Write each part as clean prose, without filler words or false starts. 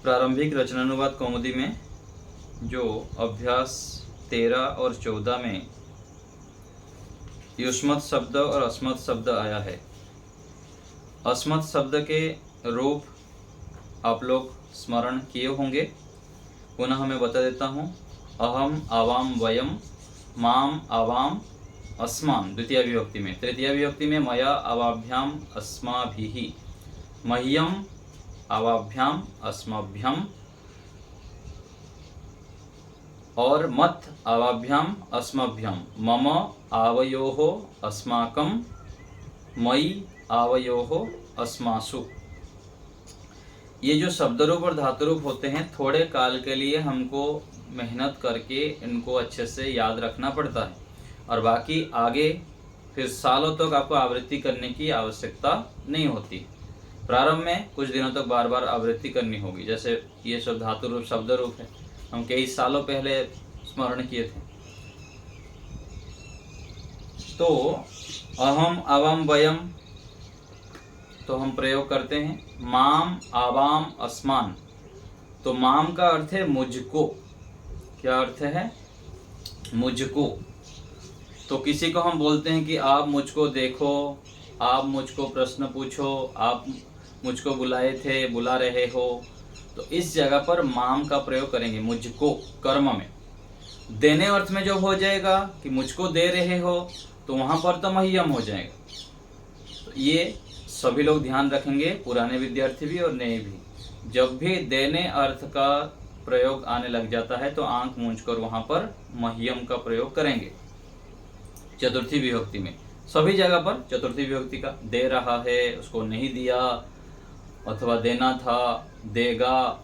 प्रारंभिक रचनानुवाद कौमुदी में जो अभ्यास 13 और 14 में युष्मत् शब्द और अस्मत् शब्द आया है, अस्मत् शब्द के रूप आप लोग स्मरण किए होंगे। पुनः मैं बता देता हूँ। अहम, आवाम, वयम, माम, आवाम, अस्मान् द्वितीय विभक्ति में। तृतीय विभक्ति में मया, आवाभ्याम, अस्माभिः, मह्यम, आवाभ्याम, अस्मभ्यम और मत्, आवाभ्याम, अस्मभ्यम, मम, आवयोः, अस्माकं, मयि, आवयोः, अस्मासु। ये जो शब्द रूप और धातु रूप होते हैं, थोड़े काल के लिए हमको मेहनत करके इनको अच्छे से याद रखना पड़ता है और बाकी आगे फिर सालों तक आपको आवृत्ति करने की आवश्यकता नहीं होती। प्रारंभ में कुछ दिनों तक बार बार आवृत्ति करनी होगी। जैसे ये सब धातु रूप शब्द रूप है, हम कई सालों पहले स्मरण किए थे। तो अहम, आवाम, वयम तो हम प्रयोग करते हैं। माम, आवाम, अस्मान, तो माम का अर्थ है मुझको। क्या अर्थ है? मुझको। तो किसी को हम बोलते हैं कि आप मुझको देखो, आप मुझको प्रश्न पूछो, आप मुझको बुलाए थे, बुला रहे हो, तो इस जगह पर माम का प्रयोग करेंगे मुझको कर्म में। देने अर्थ में जब हो जाएगा कि मुझको दे रहे हो, तो वहां पर तो मह्यम हो जाएगा। तो ये सभी लोग ध्यान रखेंगे, पुराने विद्यार्थी भी और नए भी। जब भी देने अर्थ का प्रयोग आने लग जाता है तो आंख मूंझकर वहां पर मह्यम का प्रयोग करेंगे। चतुर्थी विभक्ति में सभी जगह पर चतुर्थी विभक्ति का, दे रहा है, उसको नहीं दिया, अथवा देना था, देगा,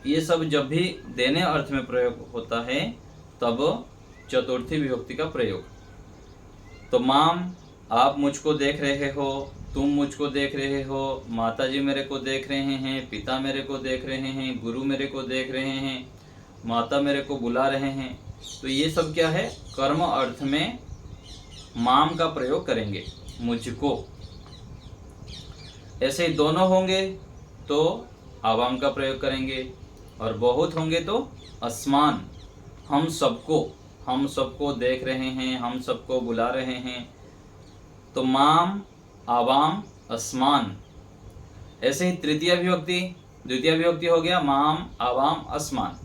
ये सब जब भी देने अर्थ में प्रयोग होता है तब चतुर्थी विभक्ति का प्रयोग। तो माम, आप मुझको देख रहे हो, तुम मुझको देख रहे हो, माताजी मेरे को देख रहे हैं, पिता मेरे को देख रहे हैं, गुरु मेरे को देख रहे हैं, माता मेरे को बुला रहे हैं। तो ये सब क्या है? कर्म अर्थ में माम का प्रयोग करेंगे, मुझको। ऐसे ही दोनों होंगे तो आवाम का प्रयोग करेंगे और बहुत होंगे तो अस्मान, हम सबको देख रहे हैं, हम सबको बुला रहे हैं, तो माम, आवाम, अस्मान। ऐसे ही तृतीय विभक्ति, द्वितीय विभक्ति हो गया माम, आवाम, अस्मान।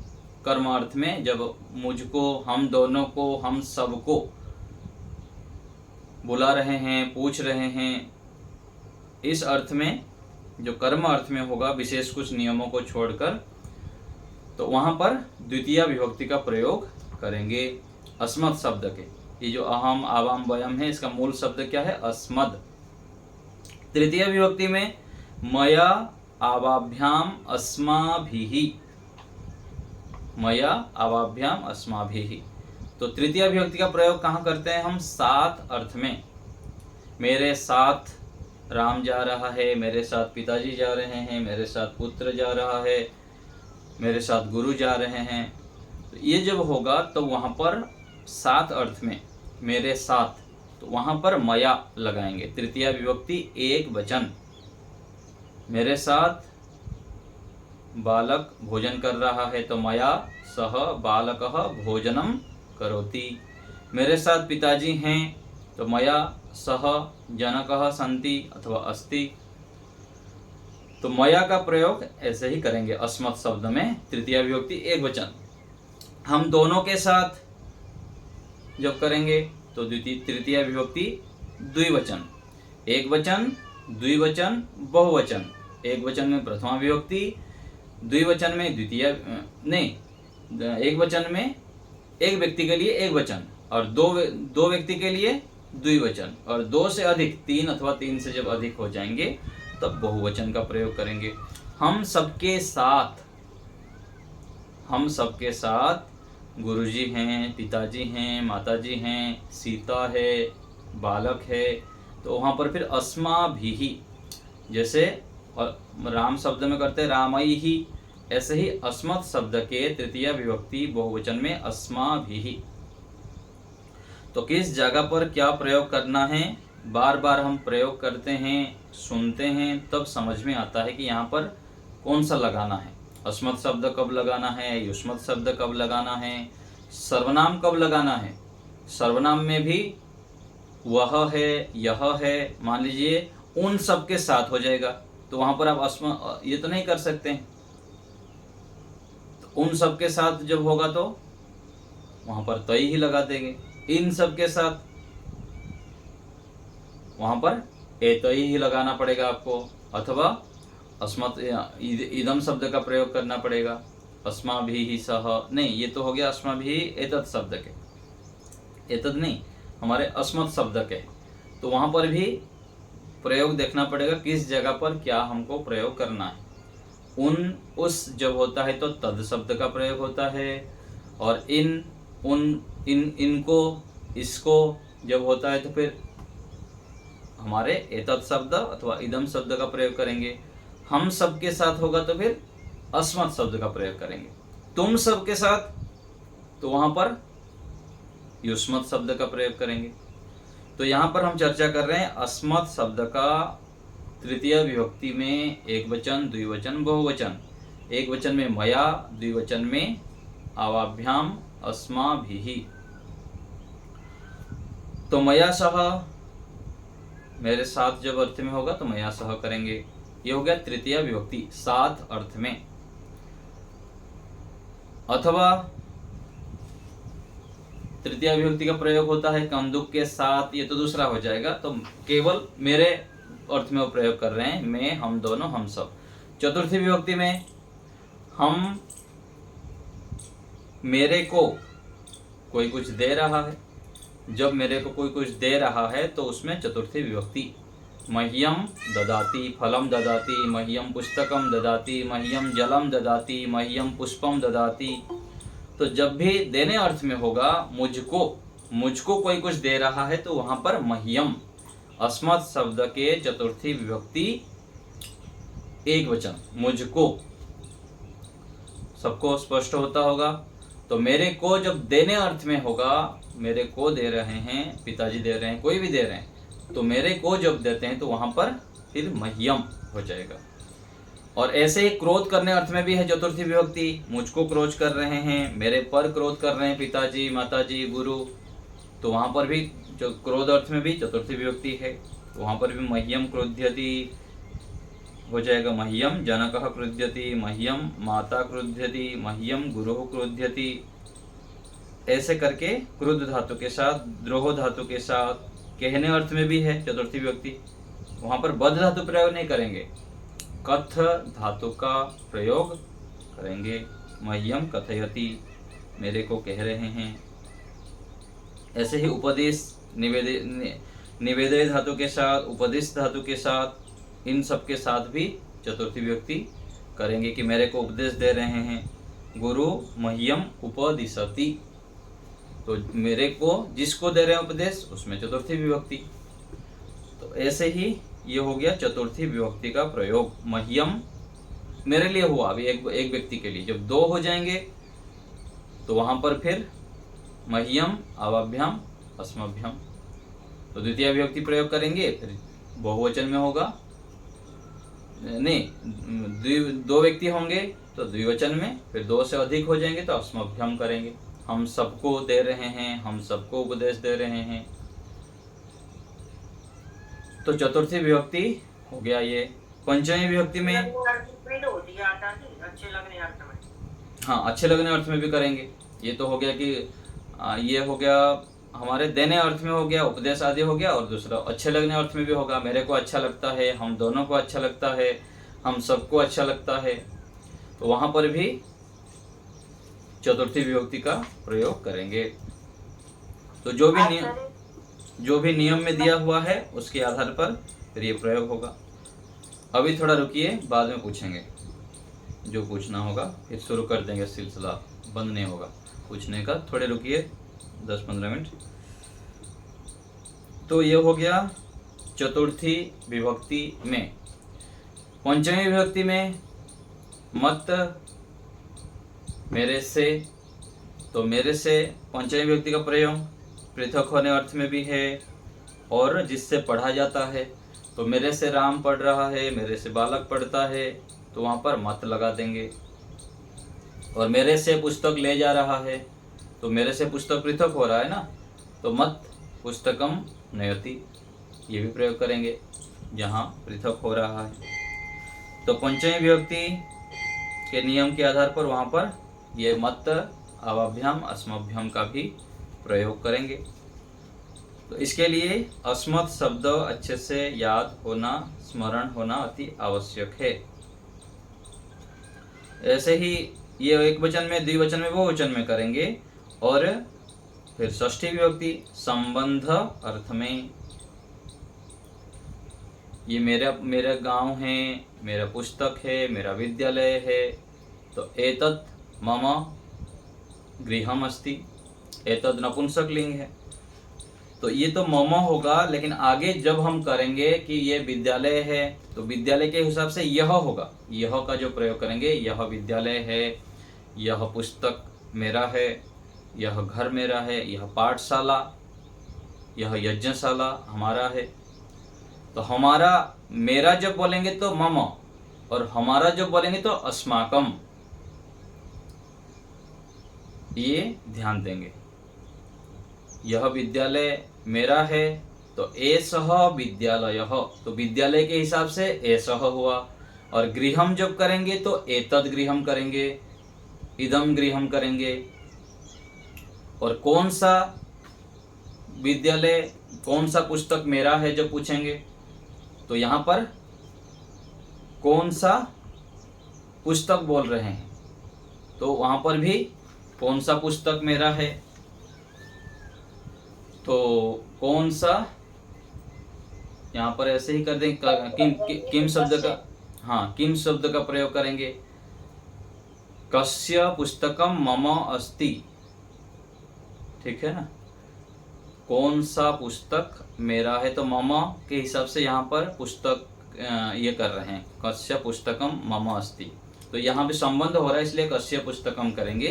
कर्म अर्थ में जब मुझको, हम दोनों को, हम सबको बुला रहे हैं, पूछ रहे हैं, इस अर्थ में जो कर्म अर्थ में होगा विशेष कुछ नियमों को छोड़कर, तो वहां पर द्वितीय विभक्ति का प्रयोग करेंगे अस्मत् शब्द के। ये जो अहम, आवाम, वयम है, इसका मूल शब्द क्या है? अस्मद। तृतीय विभक्ति में मया, आवाभ्याम, अस्माभिः, मया, आवाभ्याम, अस्माभिः। तो तृतीय विभक्ति का प्रयोग कहाँ करते हैं हम? साथ अर्थ में। मेरे साथ राम जा रहा है, मेरे साथ पिताजी जा रहे हैं, मेरे साथ पुत्र जा रहा है, मेरे साथ गुरु जा रहे हैं। तो ये जब होगा तो वहाँ पर साथ अर्थ में मेरे साथ, तो वहाँ पर मया लगाएंगे। तृतीय विभक्ति एक वचन। मेरे साथ बालक भोजन कर रहा है तो मया सह बालकः भोजनम करोति। मेरे साथ पिताजी हैं तो मया सह जनकः सन्ति अथवा अस्ति। तो मया का प्रयोग ऐसे ही करेंगे अस्मत् शब्द में, तृतीय विभक्ति एक वचन। हम दोनों के साथ जब करेंगे तो तृतीय विभक्ति द्विवचन। एक वचन, द्विवचन, बहुवचन। एक वचन में प्रथमा विभक्ति, द्विवचन में द्वितीय, नहीं, एक वचन में एक व्यक्ति के लिए एक वचन और दो व्यक्ति के लिए द्विवचन, और दो से अधिक, तीन अथवा तीन से जब अधिक हो जाएंगे तब बहुवचन का प्रयोग करेंगे। हम सबके साथ गुरुजी हैं, पिताजी हैं, माताजी हैं, सीता है, बालक है, तो वहाँ पर फिर अस्माभिः, जैसे राम शब्द में करते रामैहि, ऐसे ही अस्मत् शब्द के तृतीय विभक्ति बहुवचन में अस्माभिः। तो किस जगह पर क्या प्रयोग करना है, बार बार हम प्रयोग करते हैं, सुनते हैं, तब समझ में आता है कि यहाँ पर कौन सा लगाना है। अस्मत् शब्द कब लगाना है, युष्मत् शब्द कब लगाना है, सर्वनाम कब लगाना है। सर्वनाम में भी वह है, यह है, मान लीजिए उन सब के साथ हो जाएगा, तो वहां पर आप ये तो नहीं कर सकते हैं। तो उन सब के साथ जब होगा तो वहां पर तय ही लगा देंगे। इन सब के साथ वहां पर एतई ही लगाना पड़ेगा आपको, अथवा अस्मत् इदम शब्द का प्रयोग करना पड़ेगा। अस्माभिः सह, नहीं ये तो हो गया अस्माभिः एतत् शब्द के, एतत् नहीं हमारे अस्मत् शब्द के, तो वहां पर भी प्रयोग देखना पड़ेगा किस जगह पर क्या हमको प्रयोग करना है। उन उस जब होता है तो तद शब्द का प्रयोग होता है, और इन उन इनको इसको जब होता है तो फिर हमारे एतत् शब्द अथवा इदम शब्द का प्रयोग करेंगे। हम सब के साथ होगा तो फिर अस्मत् शब्द का प्रयोग करेंगे। तुम सब के साथ तो वहां पर युष्मत् शब्द का प्रयोग करेंगे। तो यहाँ पर हम चर्चा कर रहे हैं अस्मत् शब्द का तृतीय विभक्ति में एक वचन, द्विवचन, बहुवचन। एक वचन में मया, द्विवचन में आवाभ्याम अस्माभिः। तो मया सह, मेरे साथ जब अर्थ में होगा तो मया सह करेंगे। ये हो गया तृतीय विभक्ति, साथ अर्थ में। अथवा तृतीय विभक्ति का प्रयोग होता है कंदुक के साथ, ये तो दूसरा हो जाएगा। तो केवल मेरे अर्थ में वो प्रयोग कर रहे हैं, मैं, हम दोनों, हम सब। चतुर्थी विभक्ति में हम, मेरे को कोई कुछ दे रहा है, जब मेरे को कोई कुछ दे रहा है तो उसमें चतुर्थी विभक्ति। मह्यम ददाति फलम ददाति, मह्यम पुस्तकम ददाति, मह्यम जलम ददाति, मह्यम पुष्पम ददाति। तो जब भी देने अर्थ में होगा मुझको कोई कुछ दे रहा है तो वहां पर मह्यम, अस्मत् शब्द के चतुर्थी विभक्ति एक वचन, मुझको। सबको स्पष्ट होता होगा। तो मेरे को जब देने अर्थ में होगा, मेरे को दे रहे हैं, पिताजी दे रहे हैं, कोई भी दे रहे हैं, तो मेरे को जब देते हैं तो वहां पर फिर मह्यम हो जाएगा। और ऐसे ही क्रोध करने अर्थ में भी है चतुर्थी विभक्ति। मुझको क्रोध कर रहे हैं, मेरे पर क्रोध कर रहे हैं पिताजी, माताजी, गुरु, तो वहां पर भी जो क्रोध अर्थ में भी चतुर्थी विभक्ति है, तो वहां पर भी मह्यम क्रुध्यति हो जाएगा। मह्यम जनकः क्रुध्यति, मह्यम माता क्रुध्यति, मह्यम गुरुः क्रुध्यति। ऐसे करके क्रुद्ध धातु के साथ, द्रोह धातु के साथ, कहने अर्थ में भी है चतुर्थी विभक्ति। वहां पर बद्ध धातु प्रयोग नहीं करेंगे, कथ धातु का प्रयोग करेंगे। मह्यम कथयति, मेरे को कह रहे हैं। ऐसे ही उपदेश, निवेदय धातु के साथ, उपदेश धातु के साथ, इन सब के साथ भी चतुर्थी विभक्ति करेंगे कि मेरे को उपदेश दे रहे हैं। गुरु मह्यम उपदिशति, तो मेरे को जिसको दे रहे हैं उपदेश, उसमें चतुर्थी विभक्ति। तो ऐसे ही ये हो गया चतुर्थी विभक्ति का प्रयोग। मह्यम मेरे लिए हुआ, अभी एक व्यक्ति के लिए। जब दो हो जाएंगे तो वहां पर फिर मह्यम, आवाभ्याम, अस्मभ्यम। तो द्वितीय विभक्ति प्रयोग करेंगे, फिर बहुवचन में होगा, नहीं दो व्यक्ति होंगे तो द्विवचन में, फिर दो से अधिक हो जाएंगे तो अस्मभ्यम करेंगे। हम सबको दे रहे हैं, हम सबको उपदेश दे रहे हैं। तो चतुर्थी विभक्ति हो गया ये। पंचमी विभक्ति में हाँ, अच्छे लगने अर्थ में भी करेंगे। ये तो हो गया कि ये हो गया हमारे देने अर्थ में हो गया, उपदेश आदि हो गया, और दूसरा अच्छे लगने अर्थ में भी होगा। मेरे को अच्छा लगता है, हम दोनों को अच्छा लगता है, हम सबको अच्छा लगता है, तो वहां पर भी चतुर्थी विभक्ति का प्रयोग करेंगे। तो जो भी नियम में दिया हुआ है उसके आधार पर फिर ये प्रयोग होगा। अभी थोड़ा रुकिए, बाद में पूछेंगे जो पूछना होगा, फिर शुरू कर देंगे सिलसिला, बंद नहीं होगा पूछने का। थोड़े रुकिए 10-15 मिनट। तो ये हो गया चतुर्थी विभक्ति में। पंचमी विभक्ति में मत, मेरे से, तो मेरे से पंचमी विभक्ति का प्रयोग पृथक होने अर्थ में भी है, और जिससे पढ़ा जाता है। तो मेरे से राम पढ़ रहा है, मेरे से बालक पढ़ता है, तो वहाँ पर मत लगा देंगे। और मेरे से पुस्तक ले जा रहा है, तो मेरे से पुस्तक पृथक हो रहा है ना, तो मत पुस्तकम नयति, ये भी प्रयोग करेंगे जहाँ पृथक हो रहा है। तो पंचमी विभक्ति के नियम के आधार पर वहाँ पर ये मत अवाभ्याम अस्मभ्याम का भी प्रयोग करेंगे। तो इसके लिए अस्मत् शब्द अच्छे से याद होना, स्मरण होना अति आवश्यक है। ऐसे ही ये एक वचन में, द्विवचन में, बहुवचन में करेंगे। और फिर षष्ठी विभक्ति संबंध अर्थ में, ये मेरा गांव है, मेरा पुस्तक है, मेरा विद्यालय है, तो एतत् मम गृहम् अस्ति, एतत् नपुंसक लिंग है, तो ये तो मम होगा। लेकिन आगे जब हम करेंगे कि ये विद्यालय है, तो विद्यालय के हिसाब से यह होगा, यह का जो प्रयोग करेंगे, यह विद्यालय है, यह पुस्तक मेरा है, यह घर मेरा है, यह पाठशाला, यह यज्ञशाला हमारा है। तो हमारा, मेरा जब बोलेंगे तो मम, और हमारा जब बोलेंगे तो अस्माकम, ये ध्यान देंगे। यह विद्यालय मेरा है, तो एषः विद्यालयः, तो विद्यालय के हिसाब से एषः हुआ। और गृहम जब करेंगे तो एतद् गृहम करेंगे, इदम गृहम करेंगे। और कौन सा विद्यालय, कौन सा पुस्तक मेरा है जब पूछेंगे, तो यहाँ पर कौन सा पुस्तक बोल रहे हैं, तो वहाँ पर भी कौन सा पुस्तक मेरा है, तो कौन सा, यहाँ पर ऐसे ही कर देंगे। किम शब्द का, हाँ, किम शब्द का प्रयोग करेंगे। कस्य पुस्तकम मम अस्ति, ठीक है ना, कौन सा पुस्तक मेरा है, तो मम के हिसाब से यहाँ पर पुस्तक ये कर रहे हैं, कस्य पुस्तकम मम अस्ति। तो यहाँ पे संबंध हो रहा है, इसलिए कस्य पुस्तकम करेंगे,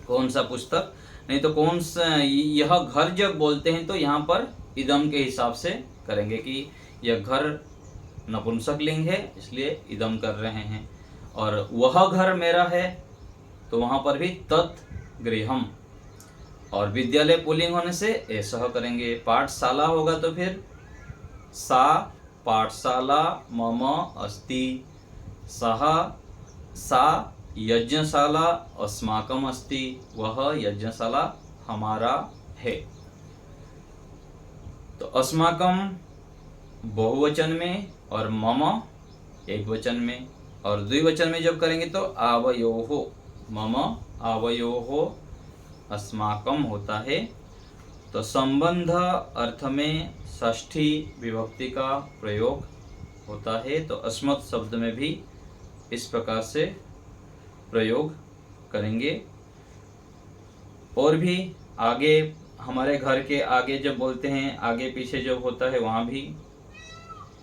कौन सा पुस्तक। नहीं तो कौन सा, यह घर जब बोलते हैं तो यहाँ पर इदम के हिसाब से करेंगे कि यह घर नपुंसक लिंग है, इसलिए इदम कर रहे हैं। और वह घर मेरा है, तो वहाँ पर भी तत् गृहम। और विद्यालय पुल्लिंग होने से एषः करेंगे। पाठशाला होगा तो फिर सा पाठशाला मम अस्ति, सः सा यज्ञशाला अस्माकम अस्ति, वह यज्ञशाला हमारा है। तो अस्माकम बहुवचन में और मम एक वचन में, और द्विवचन में जब करेंगे तो आवयोः, मम आवयोः अस्माकम होता है। तो संबंध अर्थ में षष्ठी विभक्ति का प्रयोग होता है। तो अस्मत् शब्द में भी इस प्रकार से प्रयोग करेंगे। और भी आगे, हमारे घर के आगे जब बोलते हैं, आगे पीछे जब होता है, वहाँ भी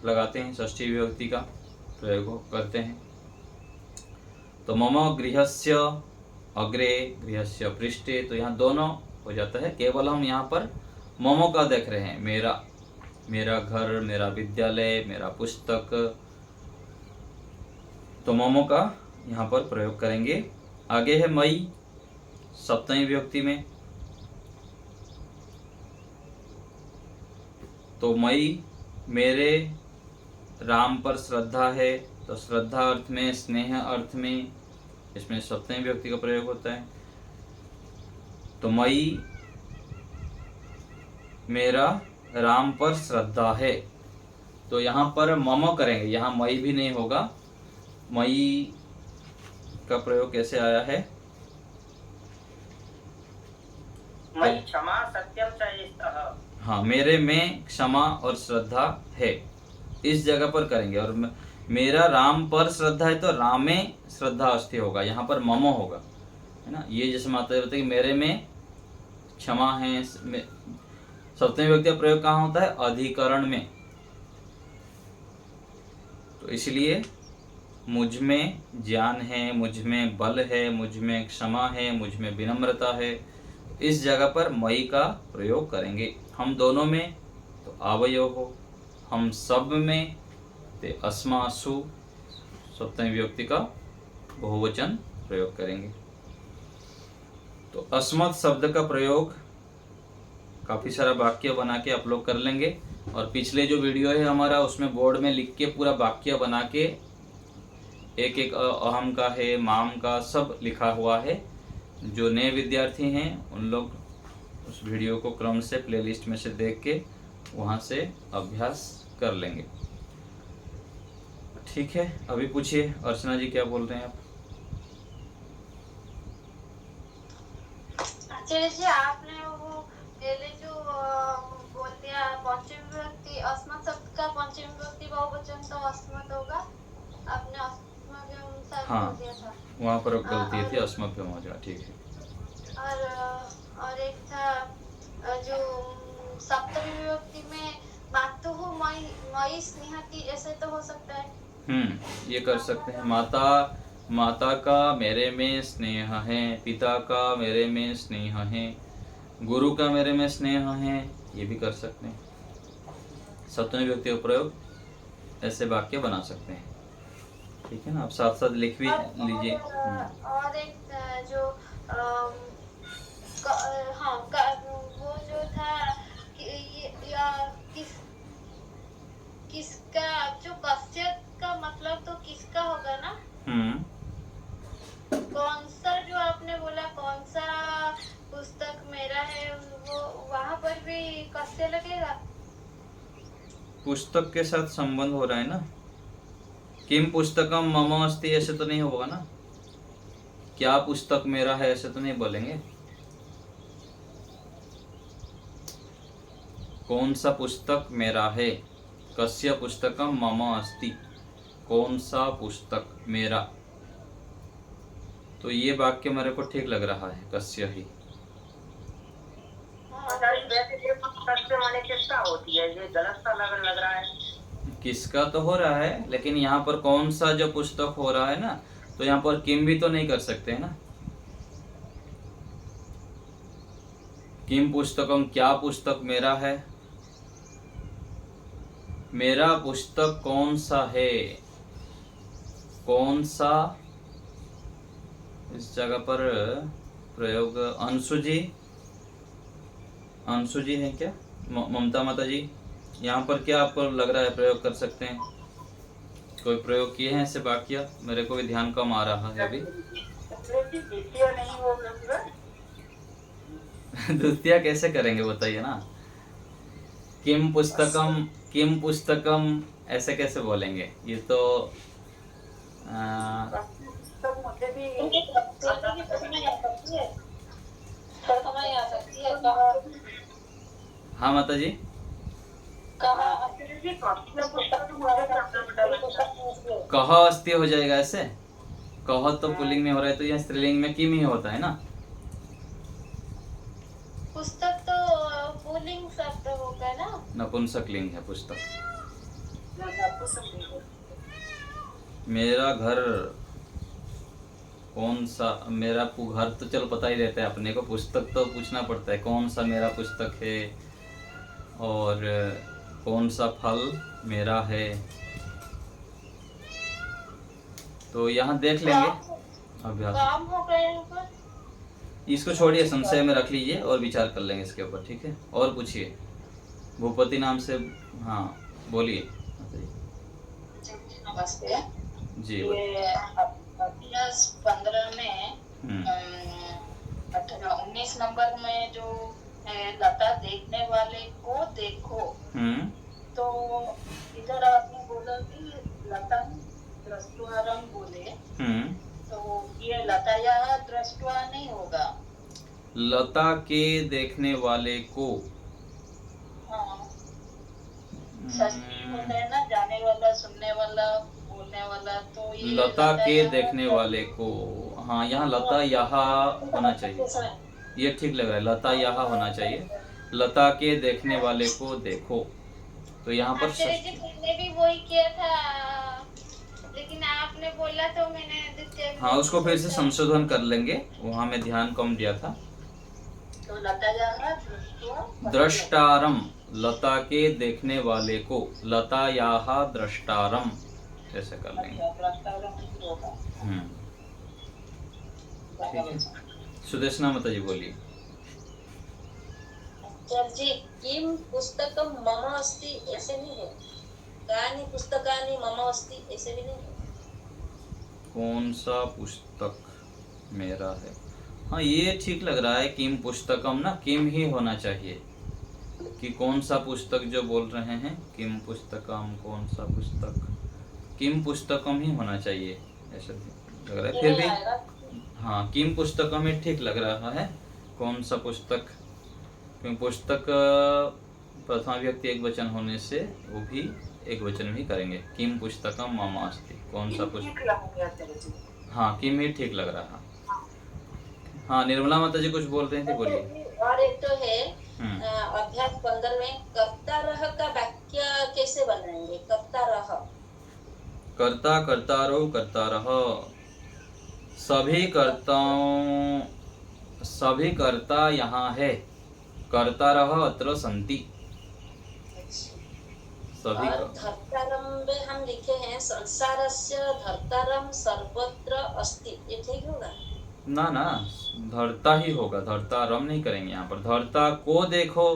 लगाते हैं, षष्ठी विभक्ति का प्रयोग करते हैं। तो मम गृहस्य अग्रे, गृहस्य पृष्ठे, तो यहाँ दोनों हो जाता है। केवल हम यहाँ पर मम का देख रहे हैं, मेरा घर, मेरा विद्यालय, मेरा पुस्तक, तो मम का यहाँ पर प्रयोग करेंगे। आगे है मई, सप्तमी विभक्ति में। तो मई, मेरे राम पर श्रद्धा है, तो श्रद्धा अर्थ में, स्नेह अर्थ में, इसमें सप्तमी विभक्ति का प्रयोग होता है। तो मई, मेरा राम पर श्रद्धा है, तो यहाँ पर मम करेंगे, यहाँ मई भी नहीं होगा। मई का प्रयोग कैसे आया है, मई क्षमा सत्यम च स्तः, हाँ, मेरे में क्षमा और श्रद्धा है, इस जगह पर करेंगे। और मेरा राम पर श्रद्धा है, तो राम में श्रद्धा अस्थि होगा, यहाँ पर मम होगा, है ना। ये जैसे माता जी बताते कि मेरे में क्षमा है। सप्तमी विभक्ति का प्रयोग कहाँ होता है, अधिकरण में। तो इसलिए मुझ में ज्ञान है, मुझ में बल है, मुझ में क्षमा है, मुझ में विनम्रता है, इस जगह पर मई का प्रयोग करेंगे। हम दोनों में तो आवयोः, हम सब में ते अस्मासु, सप्तमी विभक्ति का बहुवचन प्रयोग करेंगे। तो अस्मत् शब्द का प्रयोग काफ़ी सारा वाक्य बना के अपलोड कर लेंगे, और पिछले जो वीडियो है हमारा उसमें बोर्ड में लिख के पूरा वाक्य बना के एक एक अहम का है, माम का सब लिखा हुआ है। जो नए विद्यार्थी हैं उन लोग उस वीडियो को क्रम से प्लेलिस्ट में से देख के वहाँ से अभ्यास कर लेंगे। ठीक है, अभी पूछिए अर्चना जी, क्या बोल रहे हैं आप? आचार्य जी, आपने वो पहले जो बोल दिया पंचमी विभक्ति अस्मत् शब्द का पंचमी विभक्ति बहुवचन तो अस्मत् होगा, आपने अस्मत् के अनुसार बोल दिया था। वहाँ पर गलती थी, अस्मत् पे हो जाए। ठीक है। और एक था जो सप्तमी विभक्ति में मातुः मयि स्नेहति, ऐसे तो हो सकता है। ये कर सकते हैं। माता का मेरे में स्नेह है, पिता का मेरे में स्नेह है, गुरु का मेरे में स्नेह है, ये भी कर सकते हैं। सप्तमी विभक्ति का प्रयोग ऐसे वाक्य बना सकते हैं। ठीक है ना, आप साथ साथ लिख भी लीजिए। और एक जो वो जो था किसका, जो कस्य का मतलब तो किसका होगा ना। कौन सा जो आपने बोला, कौन सा पुस्तक मेरा है, वो वहाँ पर भी कस्य लगेगा। पुस्तक के साथ संबंध हो रहा है ना। किम पुस्तकम मम अस्ति ऐसे तो नहीं होगा ना। क्या पुस्तक मेरा है ऐसे तो नहीं बोलेंगे। कौन सा पुस्तक मेरा है, कस्य पुस्तकम मम अस्ति, कौन सा पुस्तक मेरा। तो ये वाक्य मेरे को ठीक लग रहा है, कस्य ही। किसका होती है, ये गलत सा लग रहा है। किसका तो हो रहा है, लेकिन यहाँ पर कौन सा जो पुस्तक हो रहा है ना, तो यहाँ पर किम भी तो नहीं कर सकते हैं ना। किम पुस्तकम, क्या पुस्तक मेरा है, मेरा पुस्तक कौन सा है, कौन सा, इस जगह पर प्रयोग अंशु जी है क्या, ममता माता जी, यहाँ पर क्या आपको लग रहा है प्रयोग कर सकते हैं? कोई प्रयोग किए हैं ऐसे वाक्य? मेरे को भी ध्यान कम आ रहा है अभी। द्वितीय कैसे करेंगे बताइए ना। किम पुस्तकम ऐसे कैसे बोलेंगे? ये तो हाँ माता जी, कह अस्ति हो जाएगा ऐसे। कह तो पुल्लिंग में हो रहा है, तो यहाँ स्त्रीलिंग में किम ही होता है ना। पुस्तक तो पुल्लिंग शब्द होगा ना। नपुंसकलिंग है पुस्तक। मेरा घर कौन सा, मेरा घर तो चलो पता ही रहता है अपने को, पुस्तक तो पूछना पड़ता है कौन सा मेरा पुस्तक है, और कौन सा फल मेरा है। तो यहाँ देख लेंगे अभ्यास। काम हो गया, इसको छोड़िए, संशय में रख लीजिए और विचार कर लेंगे इसके ऊपर। ठीक है, और पूछिए। भूपति नाम से, हाँ बोलिए नमस्ते जी। ये अभ्यास 15 में 19 नंबर में जो है लता देखने वाले को देखो, तो इधर आपने बोला कि लता दृष्टवारम बोले, तो ये लता या दृष्टवा नहीं होगा। लता के देखने वाले को, हाँ षष्ठी होता है ना, जाने वाला, सुनने वाला, बोलने वाला, तो ये लता के देखने वाले को, हाँ यहाँ लता यहाँ होना चाहिए, ये ठीक लग रहा है। लता यहाँ होना चाहिए, लता के देखने वाले को देखो। तो यहाँ पर मैंने भी वही किया था, लेकिन आपने बोला तो मैंने हाँ उसको फिर से संशोधन कर लेंगे, वहाँ में ध्यान कम दिया था। तो लता यहाँ दृष्टारम, लता के देखने वाले को, लता यहाँ दृष्टारम ऐसे कर लेंगे। ठीक है। सुदेशना माता जी बोलिए। सर जी, किम पुस्तकम मम अस्ति ऐसे नहीं है, कानि पुस्तकानि मम अस्ति ऐसे भी नहीं है। कौन सा पुस्तक मेरा है? हाँ, ये ठीक लग रहा है। किम पुस्तकम ना, किम ही होना चाहिए कि कौन सा पुस्तक जो बोल रहे हैं, किम पुस्तकम, कौन सा पुस्तक, किम पुस्तकम ही होना चाहिए ऐसा लग रहा है। फिर भी हाँ, किम पुस्तकम ही ठीक लग रहा है। कौन सा पुस्तक, क्योंकि पुस्तक प्रथमा व्यक्ति एक वचन होने से वो भी एक वचन में ही करेंगे। किम पुस्तकम मम अस्ति, कौन सा पुस्तक। हाँ, किम ही ठीक लग रहा। हाँ, निर्मला माता जी कुछ बोल रहे थे, बोलिए। और एक तो है अभ्यास 15 में कर्ता रह का वाक्य कैसे बनाएंगे? कर्ता रह, कर्ता कर्तारो कर्ता रह, सभी कर्ता यहाँ है। कर्ता रह अत्र संति, सभी और धर्तारम में हम लिखे हैं संसारस्य धर्तारम सर्वत्र अस्ति, ये ठीक होगा? ना ना, धरता ही होगा, धर्तारम नहीं करेंगे यहाँ पर। धरता को देखो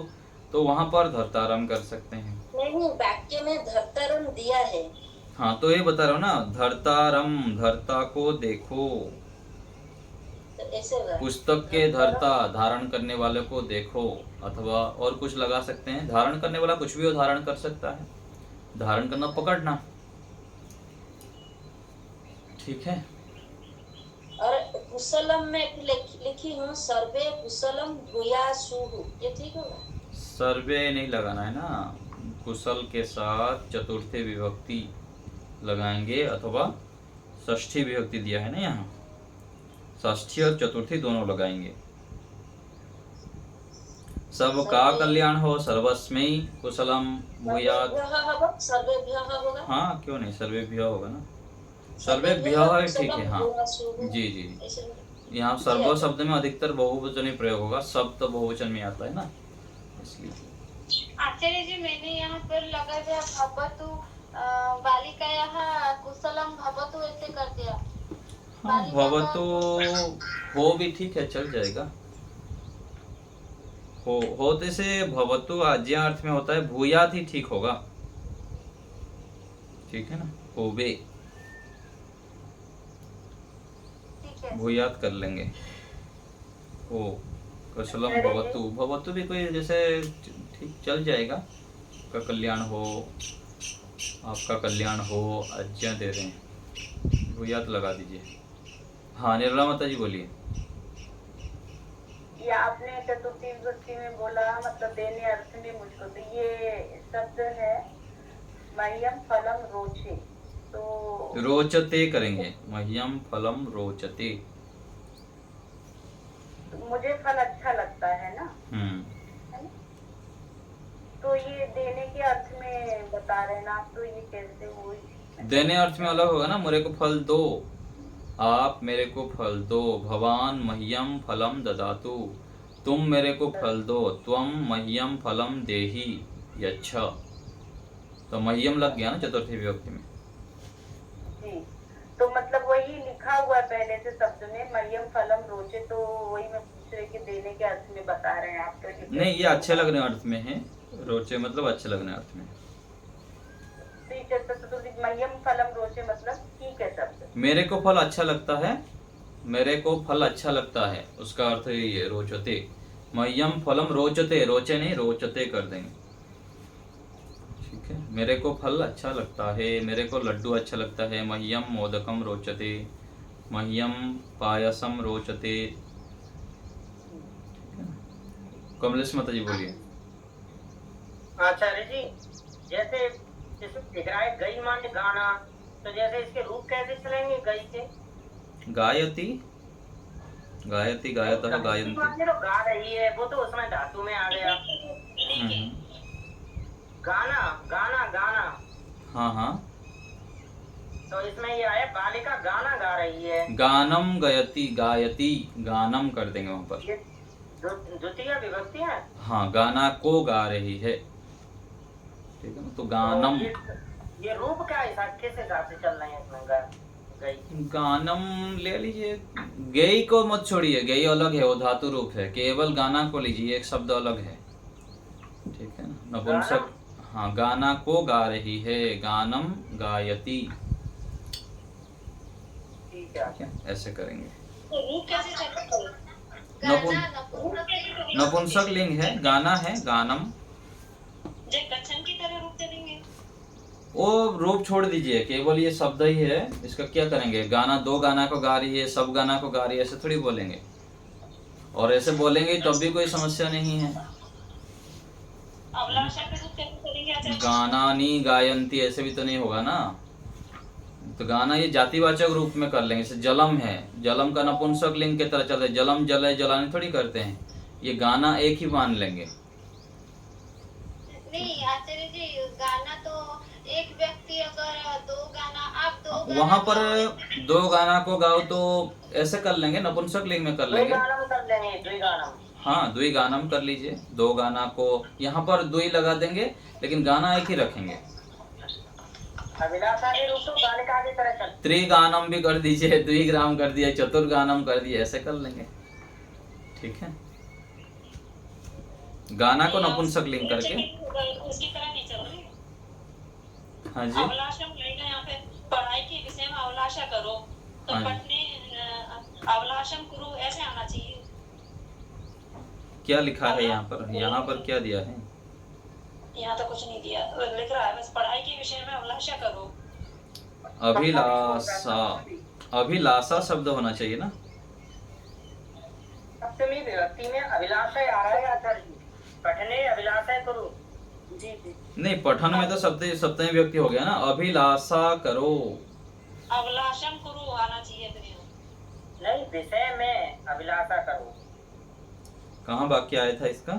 तो वहां पर धर्तारम कर सकते हैं। नहीं, वाक्य में धर्तारम दिया है। हाँ, तो ये बता रहा हूँ ना, धर्तारम, धर्ता को देखो। तो ऐसे होगा। पुस्तक के धर्ता, धारण करने वाले को देखो, अथवा और कुछ लगा सकते हैं। धारण करने वाला कुछ भी हो धारण कर सकता है। धारण करना, पकड़ना, ठीक है। और कुशलम में लिखी हूँ सर्वे कुशलम भूयासुहु, ये ठीक होगा? सर्वे नहीं लगाना है ना, कुशल के साथ चतुर्थी विभक्ति लगाएंगे, अथवा षष्ठी विभक्ति दिया है ना यहाँ, षष्ठी और चतुर्थी दोनों लगाएंगे। सबका कल्याण हो, सर्वस्मै कुशलम भूयात्। सर्वेभ्यः होगा? हाँ, क्यों नहीं, सर्वेभ्यः होगा ना, सर्वेभ्यः ठीक है। हाँ जी जी, यहाँ सर्व शब्द में अधिकतर बहुवचन ही प्रयोग होगा, सब तो बहुवचन में आता है ना, इसलिए। आचार्य जी, मैंने यहाँ पर लगा दिया भवतु, बालिकायाः कुशलम भवतु ऐसे कर दिया। हाँ, भवतु हो भी ठीक है, चल जाएगा। होते से भवतु आज्ञा अर्थ में होता है, भूयात ही ठीक होगा, ठीक है ना, होवे, भूयात कर लेंगे। ओ कुशलम भवतु, भवतु भी कोई जैसे ठीक चल जाएगा। का कल्याण हो, आपका कल्याण हो, आज्ञा दे रहे हैं, भूयात लगा दीजिए। हाँ, निर्मला माता जी बोलिए। ये आपने चतुर्थी विभक्ति में बोला, मतलब देने अर्थ में मुझको, तो ये शब्द है मह्यम फलम रोचे, तो रोचते करेंगे, मह्यम फलम रोचते, मुझे फल अच्छा लगता है ना, तो ये देने के अर्थ में बता रहे ना आप, तो ये कैसे हुई? देने अर्थ में अलग होगा ना, मेरे को फल दो, आप मेरे को फल दो। भवान मह्यम फलम ददातु, तुम मेरे को फल दो। त्वम मह्यम फलम देहि यच्छ, तो मह्यम लग गया ना चतुर्थी विभक्ति में। जी, तो मतलब वही लिखा हुआ है पहले से शब्द में मह्यम फलम रोचे, तो वही मैं पूछ रही कि देने के अर्थ में बता रहे हैं आप, तो नहीं, ये अच्छे लगने अर्थ में है, रोचे मतलब अच्छे लगने अर्थ में। मह्यम फलम रोचे मतलब ठीक है शब्द, मेरे को फल अच्छा लगता है, मेरे को फल अच्छा लगता है, उसका अर्थ ये रोचते। मह्यम फलम रोचते, रोचे नहीं रोचते कर देंगे, ठीक है। मेरे को फल अच्छा लगता है, मेरे को लड्डू अच्छा लगता है। मह्यम मोदकम रोचते, मह्यम पायसम रोचते। कमलेश माता जी बोलिए। आचार्य जी, जैसे दिख रहा है गई माने गाना, तो जैसे इसके रूप कैसे चलेंगे गई के? गायती, गायती, गायतः, गायन्ति। तो गा रही है, वो तो उसमें धातु में आ गया। गाना, गाना, गाना। हाँ हाँ, तो इसमें ये आया बालिका गाना गा रही है। गानम गयति, गायति, गानम कर देंगे वहां पर। द्वितीय विभक्ति है। हाँ, गाना को गा रही है, ठीक है ना, तो गानम। ये रूप क्या हिसाब, किस हिसाब से चल रहे हैं इसमें? गई। गानम ले लीजिए, गेई को मत छोड़िए, गेई अलग है, वो धातु रूप है। केवल गाना को लीजिए, एक शब्द अलग है, ठीक है ना। नपुंसक, हाँ, गाना को गा रही है, गानम गायती, ठीक है। ठीक है, ऐसे करेंगे। तो रूप कैसे चलेगा? नपुंसक लिंग है, गाना है, गानम। जे कच्छन की तरह रूप चलेंगे। वो रूप छोड़ दीजिए, केवल ये शब्द ही है। इसका क्या करेंगे? गाना, दो गाना को गा रही है, सब गाना को गा रही है, ऐसे थोड़ी बोलेंगे। और ऐसे बोलेंगे तब भी कोई समस्या नहीं है। अभिलाषा के रूप कैसे चलेंगे आचार्य? गानानी गायंती ऐसे भी तो नहीं होगा ना। तो गाना ये जातिवाचक रूप में कर लेंगे। जैसे जलम है, जलम का नपुंसक लिंग की तरह चलते, जलम जले जलानी थोड़ी करते हैं। ये गाना एक ही मान लेंगे। नहीं आचार्य जी, गाना तो एक व्यक्ति अगर दो गाना, आप दो गाना वहां पर गाओ, दो गाना को गाओ तो ऐसे कर लेंगे, नपुंसक लिंग में कर लेंगे। द्विगानम कर देंगे, द्विगानम। हाँ, द्वि गानम कर लीजिए। दो गाना को यहाँ पर द्वि लगा देंगे, लेकिन गाना एक ही रखेंगे। अभिलाषा के रूप तो बालिका की तरह चल। त्रिगानम भी कर दीजिए, द्विग्राम कर दिया, चतुर्गानम कर दिया, ऐसे कर लेंगे, ठीक है। गाना को नपुंसक लिंग करके, उसकी तरह नहीं चल रही। हाँ जी, अभिलाषा मिलेगा यहाँ पे, पढ़ाई के विषय में अभिलाषा करो, तो हाँ जी। पढ़ने अभिलाषम करो, ऐसे आना चाहिए। क्या लिखा है यहाँ पर? यहाँ पर क्या दिया है? यहाँ तो कुछ नहीं दिया, लिख रहा है बस पढ़ाई के विषय में अभिलाषा करो। अभिलाषा, अभिलाषा शब्द होना चाहिए ना। सप्तमी विभक्ति में अभिलाषा आ रहा है आचार्य जी। पठने अभिलाषा करो। जी जी। नहीं, पठन में तो सप्तमी व्यक्ति हो गया ना। अभिलाषा करो, अभिलाषम करो आना चाहिए फिर। नहीं, विषय में अभिलाषा करो। कहाँ वाक्य आया था इसका?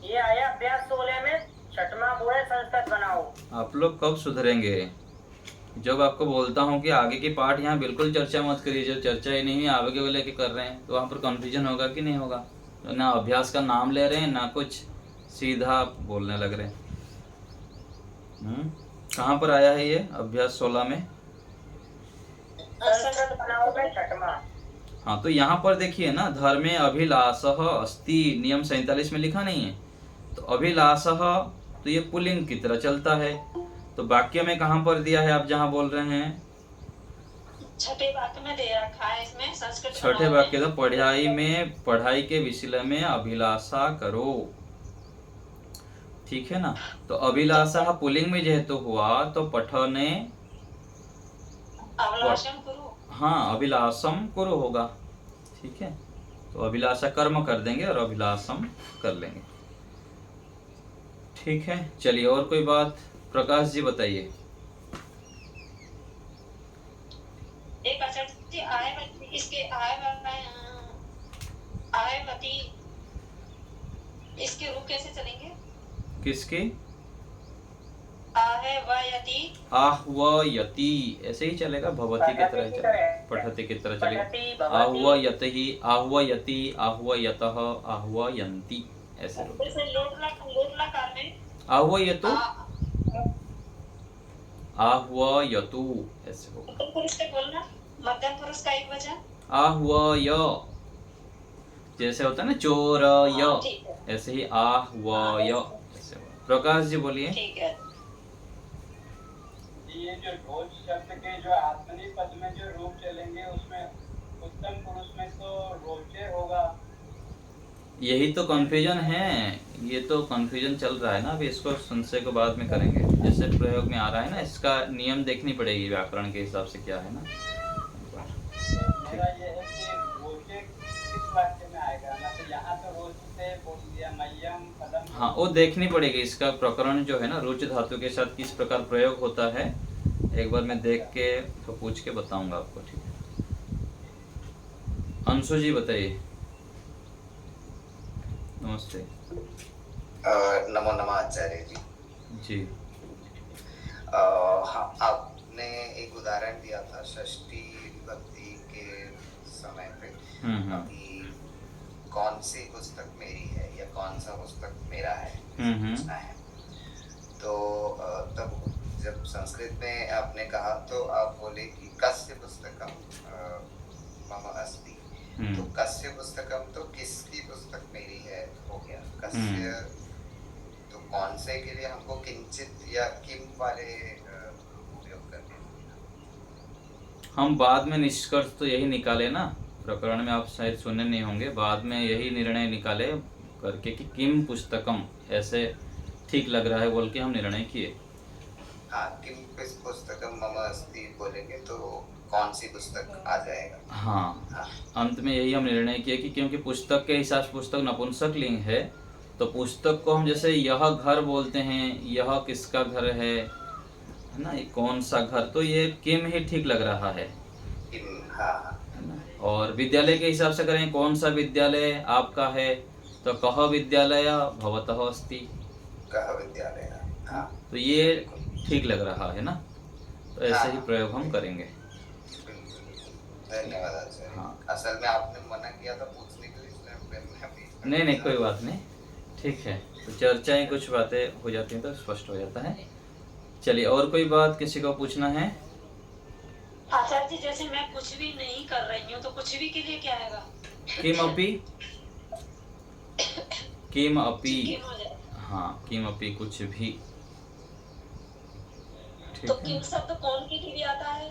ये आया अभ्यास 16 में, छठवां वो है संस्कृत बनाओ। आप लोग कब सुधरेंगे? जब आपको बोलता हूँ कि आगे की पाठ यहाँ बिल्कुल चर्चा मत करिए, जब चर्चा ही नहीं है, आगे वो लेके कर रहे हैं, तो वहाँ पर कंफ्यूजन होगा कि नहीं होगा? ना अभ्यास का नाम ले रहे हैं, ना कुछ, सीधा बोलने लग रहे हैं। कहाँ पर आया है ये अभ्यास 16 में? संस्कृत बनाओ में छठवां। हाँ, तो यहाँ पर देखिए ना, धर्मे अभिलाषः अस्ति, नियम 47 में लिखा नहीं है। तो अभिलाषः तो ये पुल्लिंग की तरह चलता है। तो वाक्य में कहाँ पर दिया है आप जहाँ बोल रहे हैं? छठे वाक्य में दे रखा है इसमें संस्कृत। छठे वाक्य तो पढ़ाई में, पढ़ाई के विषय में अभिलाषा करो, ठीक है ना। तो अभिलाषा पुल्लिंग में जेहेतु हुआ, तो पठने अभिलाषम करो। हाँ, अभिलाषम कुरु होगा, ठीक है। तो अभिलाषा कर्म कर देंगे और अभिलाषम कर लेंगे, ठीक है। चलिए, और कोई बात? प्रकाश जी बताइए। एक आचार्य आयवती, इसके आयवती इसके रूप कैसे चलेंगे? किसके? आहवयति। आह्वयति ऐसे ही चलेगा, भवती की तरह चलेगा, पठति की तरह चलेगा। आह्वयति, आह्वयति, आह्वयतः, आह्वयन्ति, ऐसे जैसे लोट लकार में आह्वयतु, आह्वयतु, ऐसे होगा। मध्यम पुरुष से बोलना, मध्यम पुरुष का एक वचन आह्वय, जैसे होता है ना चोरय, ठीक है। ऐसे ही आह्वय, ऐसे होगा। प्रकाश जी बोलिए। ठीक है। ये जो रोज शब्द के जो आत्मनेपद पद में जो रूप चलेंगे, उसमें उत्तम पुरुष में तो रोचे होगा। यही तो कंफ्यूजन है, ये तो कंफ्यूजन चल रहा है ना। अभी इसको संशय को बाद में करेंगे, जैसे प्रयोग में आ रहा है ना, इसका नियम देखनी पड़ेगी व्याकरण के हिसाब से क्या है ना। मेरा ये है कि रोचे किस वाक्य में आएगा, मतलब यहाँ तो रोज से बोल दिया, मय्यम पदम। हाँ, वो देखनी पड़ेगी, इसका प्रकरण जो है ना, रुच धातु के साथ किस प्रकार प्रयोग होता है, एक बार मैं देख के तो पूछ के बताऊंगा आपको, ठीक है। अंशु जी बताइए। नमस्ते। नमो नमः आचार्य जी। जी। हाँ, आपने एक उदाहरण दिया था षष्ठी विभक्ति के समय पे, अभी कौन सी पुस्तक मेरी है या कौन सा पुस्तक मेरा है पूछना है। तो तब जब संस्कृत में आपने कहा तो आप बोले कि कस्य पुस्तकम मम अस्ति। तो कस्य पुस्तकम तो किसकी पुस्तक मेरी है हो गया। कस्य तो कौन से के लिए हमको किंचित या किम वाले उपयोग करने होंगे। हम बाद में निष्कर्ष तो यही निकाले ना, प्रकरण में आप शायद सुने नहीं होंगे, बाद में यही निर्णय निकाले करके कि किम पुस्तकम ऐसे ठीक लग रहा है बोल के हम निर्णय किए। हाँ, किम पुस्तकम मम अस्ति बोलेंगे तो कौन सी पुस्तक आ जाएगा। हाँ, अंत में यही हम निर्णय किए कि क्योंकि पुस्तक के हिसाब से पुस्तक नपुंसक लिंग है, तो पुस्तक को हम जैसे यह घर बोलते हैं, यह किसका घर है ना, ये कौन सा घर, तो ये किम ही ठीक लग रहा है ना। और विद्यालय के हिसाब से करें, कौन सा विद्यालय आपका है, तो कह विद्यालय भवतः अस्ति, कह विद्यालय। हाँ, तो ये ठीक लग रहा है ना, तो ऐसे ही प्रयोग हम करेंगे। धन्यवाद आचार्य। हाँ, असल में आपने मना किया था पूछने के लिए, इसलिए नहीं नहीं कोई बात नहीं, ठीक है। तो चर्चाएं कुछ बातें हो जाती हैं तो स्पष्ट हो जाता है। चलिए, और कोई बात किसी को पूछना है? आचार्य जी, जैसे मैं कुछ भी नहीं कर रही हूँ तो कुछ भी के लिए क्या आएगा? किमपि, किमपि, किम हो जाए। हाँ, किमपि कुछ भी, ठीक तो है। किम शब्द कौन के लिए भी आता है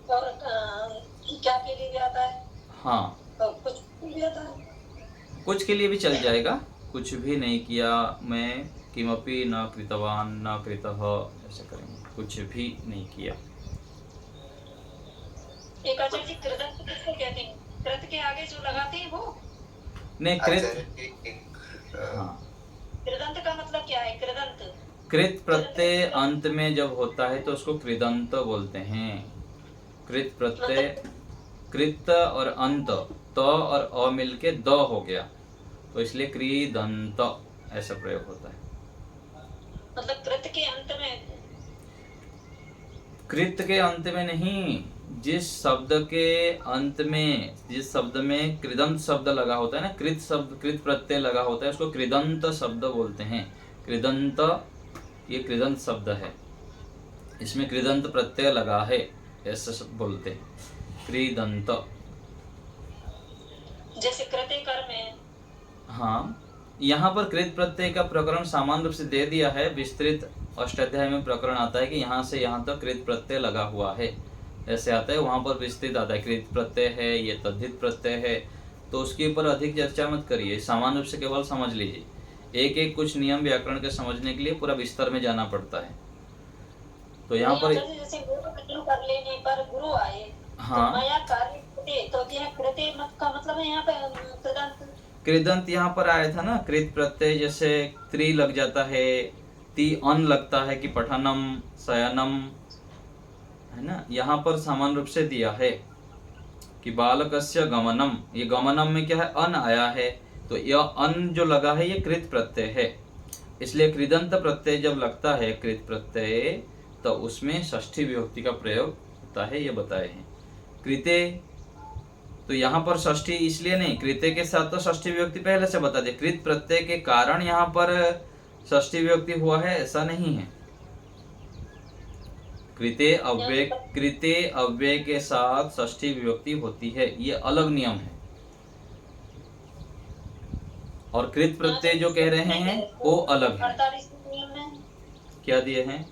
और क्या के लिए भी आता है? हाँ, और कुछ भी आता है। कुछ के लिए भी चल जाएगा, कुछ भी नहीं किया मैं, किमपि न कृतवान न कृतः, ऐसे करेंगे, कुछ भी नहीं किया। एक आचार्य जी, कृदंत किसको कहते हैं? कृत के आगे जो लगाते हैं वो? नहीं, कृत, हाँ, कृदंत का मतलब क्या है? कृदंत कृत प्रत्यय अंत में जब होता है तो उसको कृदंत बोलते हैं। कृत प्रत्यय, कृत और अंत, त और अ मिलके द हो गया, तो इसलिए कृदंत ऐसा प्रयोग होता है। मतलब कृत के अंत में? कृत के अंत में नहीं, जिस शब्द के अंत में, जिस शब्द में कृदंत शब्द लगा होता है ना, कृत शब्द, कृत प्रत्यय लगा होता है, उसको कृदंत शब्द बोलते हैं। कृदंत, ये कृदंत शब्द है, इसमें कृदंत प्रत्यय लगा है, ऐसा बोलते हैं, कृदंत। जैसे कृते कर्म है। हाँ, यहाँ पर कृत प्रत्यय का प्रकरण सामान्य रूप से दे दिया है, विस्तृत अष्टाध्याय में प्रकरण आता है कि यहाँ से यहाँ तक कृत प्रत्यय लगा हुआ है, ऐसे आता है। वहाँ पर विस्तृत आता है कृत प्रत्यय है, ये तद्धित प्रत्यय है, तो उसके ऊपर अधिक चर्चा मत करिए, सामान्य रूप से केवल समझ लीजिए। एक एक कुछ नियम व्याकरण के समझने के लिए पूरा विस्तार में जाना पड़ता है। तो यहाँ पर जैसे गुरु कर लेने पर गुरु आए, हाँ, तो माया कार्य कृते, तो यह कृते का मतलब है यहाँ पे कृदंत। कृदंत यहाँ पर आया था ना, कृत प्रत्यय जैसे त्रि लग जाता है, ती अन लगता है कि पठनम शयनम, है ना। यहाँ पर सामान्य रूप से दिया है कि बालकस्य गमनम, ये गमनम में क्या है, अन आया है, तो यह अन जो लगा है ये कृत प्रत्यय है, इसलिए कृदंत प्रत्यय जब लगता है कृत प्रत्यय, तो उसमें षष्ठी विभक्ति का प्रयोग होता है, ये बताए हैं। कृते, तो यहाँ पर षष्ठी इसलिए नहीं, कृते के साथ तो षष्ठी विभक्ति पहले से बता दिया, कृत प्रत्यय के कारण यहाँ पर षष्ठी विभक्ति हुआ है ऐसा नहीं है। कृते अव्यय, कृते अव्यय के साथ षष्ठी विभक्ति होती है, ये अलग नियम है। और कृत प्रत्यय जो कह रहे हैं वो अलग है। क्या दिए हैं?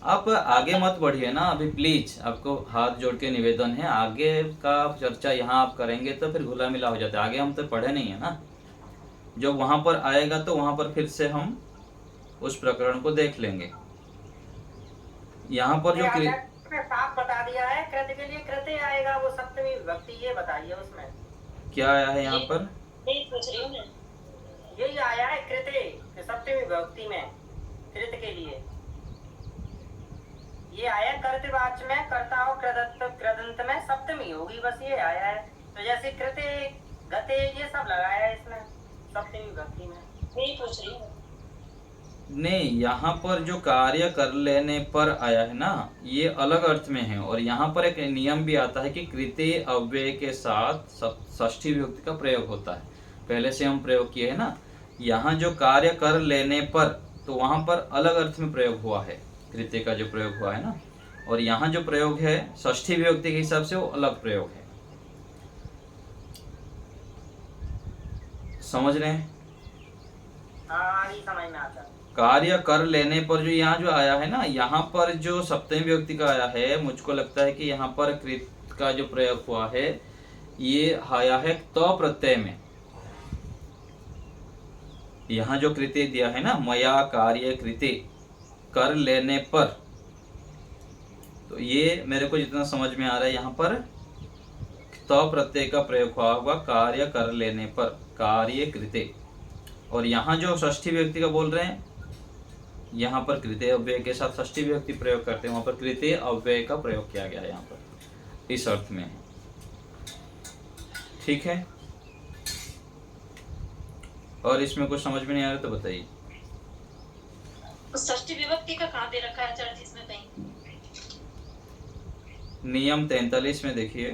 आप आगे मत बढ़िए ना अभी, प्लीज, आपको हाथ जोड़ के निवेदन है, आगे का चर्चा यहाँ आप करेंगे तो फिर घुला मिला हो जाता है। आगे हम तो पढ़े नहीं है ना, जब वहां पर आएगा तो वहां पर फिर से हम उस प्रकरण को देख लेंगे। यहाँ पर जो साफ बता दिया है, कृत के लिए कृते आएगा, वो सप्तमी विभक्ति, ये बताइए उसमें क्या आया है। यहाँ पर यही आया है, कृते सप्तमी विभक्ति में, कृत के लिए ये आया, कर्तवाच में कर्ता हो, कृदंत में सप्तमी होगी, बस ये आया है। तो जैसे कृते गते ये सब लगाया है इसमें सप्तमी विभक्ति में, यही पूछ रही हूँ। नहीं, यहाँ पर जो कार्य कर लेने पर आया है ना, ये अलग अर्थ में है। और यहाँ पर एक नियम भी आता है कि कृते अव्यय के साथ षष्ठी विभक्ति का प्रयोग होता है, पहले से हम प्रयोग किए हैं ना। यहाँ जो कार्य कर लेने पर, तो वहां पर अलग अर्थ में प्रयोग हुआ है, कृत्य का जो प्रयोग हुआ है ना, और यहाँ जो प्रयोग है षष्ठी विभक्ति के हिसाब से वो अलग प्रयोग है। समझ रहे हैं? हाँ अभी समझ में आता है। कार्य कर लेने पर जो यहाँ जो आया है ना, यहाँ पर जो सप्तमी विभक्ति का आया है, मुझको लगता है कि यहाँ पर कृत का जो प्रयोग हुआ है ये आया है त प्रत्यय में। यहाँ जो कृत्य दिया है ना, मया कार्य कृत्य, कर लेने पर, तो ये मेरे को जितना समझ में आ रहा है यहाँ पर त प्रत्यय का प्रयोग हुआ होगा कार्य कर लेने पर, कार्य कृत्य। और यहाँ जो षष्ठी विभक्ति का बोल रहे हैं, यहाँ पर कृत्य अव्यय के साथ षष्ठी विभक्ति प्रयोग करते हैं, वहां पर कृत्य अव्यय का प्रयोग किया गया है यहाँ पर, इस अर्थ में। ठीक है, और इसमें कुछ समझ में नहीं आ रहा तो बताइए। षष्ठी विभक्ति का कहाँ दे रखा है आचार्य जी इसमें कहीं? नियम 43 में देखिए।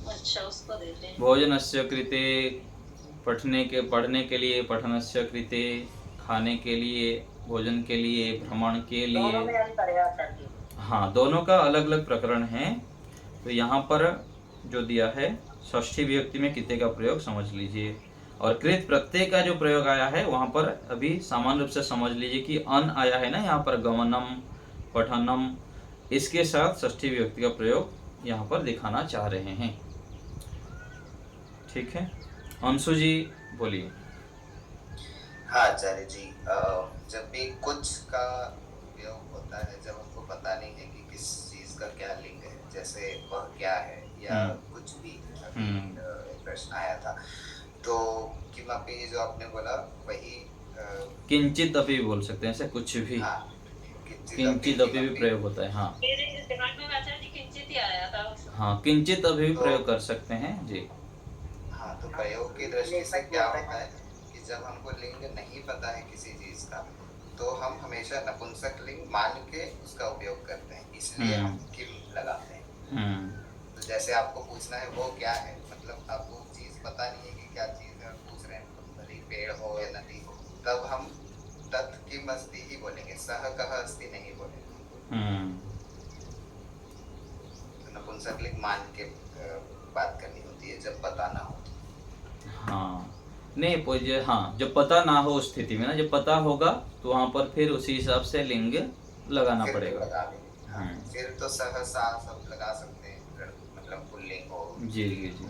अच्छा, उसको देते हैं। भोजनस्य कृते, पढ़ने के लिए, पठनस्य कृते, खाने के लिए, भोजन के लिए, भ्रमण के लिए। दोनों में अंतर है आचार्य जी। हाँ, दोनों का अलग अलग प्रकरण है। तो यहाँ पर जो दिया है षष्ठी विभक्ति में किते का प्रयोग समझ लीजिए, और कृत प्रत्यय का जो प्रयोग आया है वहां पर अभी सामान्य रूप से समझ लीजिए कि अन आया है ना यहाँ पर, गमनम, पठनम, इसके साथ षष्ठी विभक्ति का प्रयोग यहाँ पर दिखाना चाह रहे हैं। ठीक है, अंशु जी बोलिए। हाँ आचार्य जी, जब भी कुछ का उपयोग होता है, जब हमको पता नहीं है कि किस चीज का क्या लिंग है, जैसे वह क्या है या कुछ भी, एक प्रश्न आया था, तो किमपि जो आपने बोला वही किंचित अपि बोल सकते हैं, ऐसे कुछ भी। हाँ, किंचित अपि भी प्रयोग होता है। हाँ, मेरे दिमाग में आचार्य जी किंचित ही आया था। हाँ, किंचित अपि भी प्रयोग कर सकते हैं जी। हाँ, तो प्रयोग की दृष्टि से क्या होता है कि जब हमको लिंग नहीं पता है किसी चीज का, तो हम हमेशा नपुंसक लिंग मान के उसका उपयोग करते हैं, इसलिए हम किम लगाते हैं। तो जैसे आपको पूछना है वो क्या है, मतलब आपको चीज पता नहीं है कि क्या चीज है, पूछ रहे हैं, भले पेड़ हो या नदी हो, तब हम तत् किम अस्ति ही बोलेंगे, सह कह अस्ति नहीं बोलेंगे। तो नपुंसक लिंग मान के बात करनी होती है जब पता ना हो। हाँ, नहीं पूज्य, हाँ, जब पता ना हो उस स्थिति में ना, जब पता होगा तो वहां पर फिर उसी हिसाब से लिंग लगाना पड़ेगा। फिर तो सहसा सब लगा सकते हैं, मतलब पुल्लिंग हो। जी जी जी,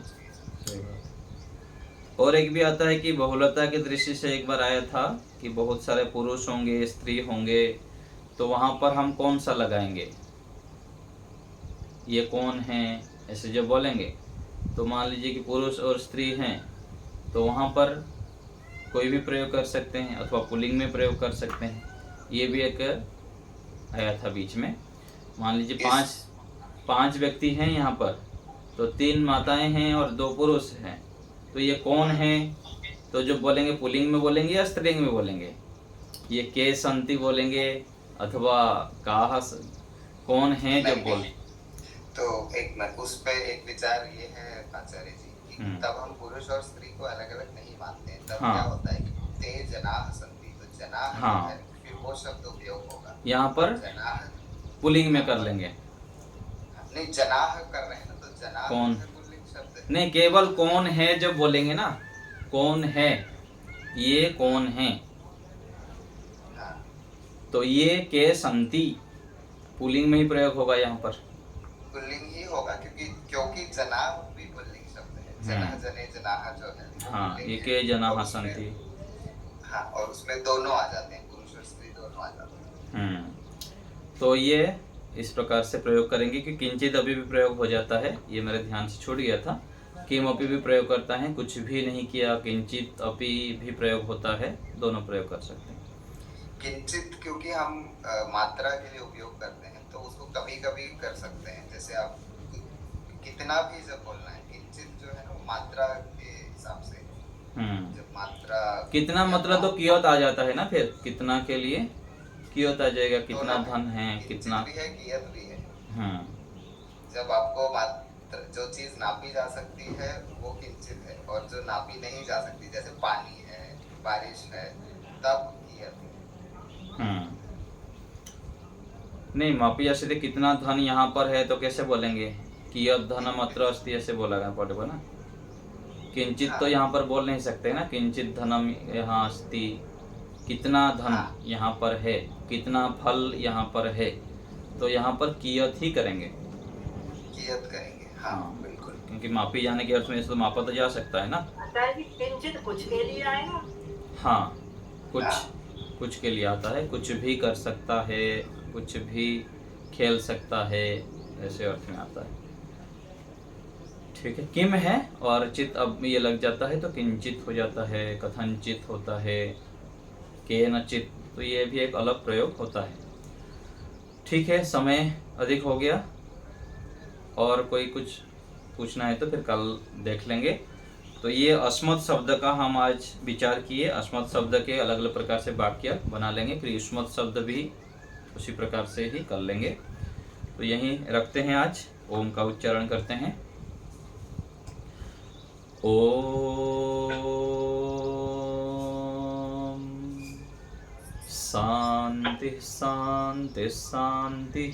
सही बात। और एक भी आता है कि बहुलता की दृष्टि से एक बार आया था कि बहुत सारे पुरुष होंगे, स्त्री होंगे, तो वहां पर हम कौन सा लगाएंगे, ये कौन है, ऐसे जब बोलेंगे तो मान लीजिए कि पुरुष और स्त्री हैं, तो वहाँ पर कोई भी प्रयोग कर सकते हैं अथवा पुल्लिंग में प्रयोग कर सकते हैं। ये भी एक आया था बीच में। मान लीजिए पांच व्यक्ति हैं यहाँ पर, तो 3 माताएं हैं और 2 पुरुष हैं, तो ये कौन है, तो जो बोलेंगे पुल्लिंग में बोलेंगे या स्त्रीलिंग में बोलेंगे, ये के संति बोलेंगे अथवा काह, कौन है जब बोल। तो एक उस पे एक विचार ये है आचार्य जी, तब हम पुरुष और स्त्री को अलग अलग नहीं मानते हैं, तब क्या होता है कि ते जनाः सन्ति, तो जनाः है, फिर वो शब्द उपयोग होगा। यहाँ पर पुल्लिंग में कर लेंगे, नहीं जनाः कर रहे हैं ना, तो जनाः कौन, पुल्लिंग शब्द नहीं केवल कौन है जब बोलेंगे ना, कौन है, ये कौन है, तो ये के संति पुल्लिंग में ही प्रयोग होगा, यहाँ पर पुल्लिंग ही होगा, क्योंकि जनाः भी पुल्लिंग शब्द है, जनाः जने जनाः जो है, हाँ, ये के जनाः सन्ति। हाँ, और उसमें दोनों आ जाते हैं, पुरुष और स्त्री दोनों आ जाते हैं। तो ये इस प्रकार से प्रयोग करेंगे कि किंचित अभी भी प्रयोग हो जाता है, ये मेरे ध्यान से छूट गया था। किम अपि भी प्रयोग करता है, कुछ भी नहीं किया, किंचित अपि भी प्रयोग होता है, दोनों प्रयोग कर सकते हैं। किंचित क्योंकि हम मात्रा के लिए उपयोग करते हैं, तो उसको कभी कभी कर सकते हैं, जैसे आप कितना भी जब बोलना है, किंचित जो है ना मात्रा के हिसाब से, जब मात्रा कितना मतलब तो कियत आ जाता है ना, फिर कितना के लिए कियत आ जाएगा, कितना धन है, कितना भी है, कियत भी है। जब आपको जो चीज नापी जा सकती है वो किंचित है, और जो नापी नहीं जा सकती जैसे पानी है, बारिश है, तब कियत है। नहीं, मापी अस्ति कितना धन यहाँ पर है तो कैसे बोलेंगे? कियत धनम अत्र अस्ति ऐसे बोला पड़ेगा ना। किंचित तो यहाँ पर बोल नहीं सकते ना, किंचित धनम यहाँ अस्ति, कितना धन यहाँ पर है, कितना फल यहाँ पर है, तो यहाँ पर कियत ही करेंगे, कियत करेंगे। हाँ बिल्कुल, क्योंकि मापी जाने के अर्थ में तो मापा तो जा सकता है ना। आचार्य जी किंचित कुछ के लिए आएगा? हाँ, कुछ के लिए आता है, कुछ भी कर सकता है, कुछ भी खेल सकता है, ऐसे अर्थ में आता है। ठीक है, किम है और चित अब ये लग जाता है तो किंचित हो जाता है, कथनचित होता है, केनचित, तो ये भी एक अलग प्रयोग होता है। ठीक है, समय अधिक हो गया, और कोई कुछ पूछना है तो फिर कल देख लेंगे। तो ये अस्मत् शब्द का हम आज विचार किए। अस्मत् शब्द के अलग अलग प्रकार से वाक्य बना लेंगे, फिर युष्मत् शब्द भी उसी प्रकार से ही कर लेंगे। तो यहीं रखते हैं आज। ओम का उच्चारण करते हैं। ओम शांति शांति शांति।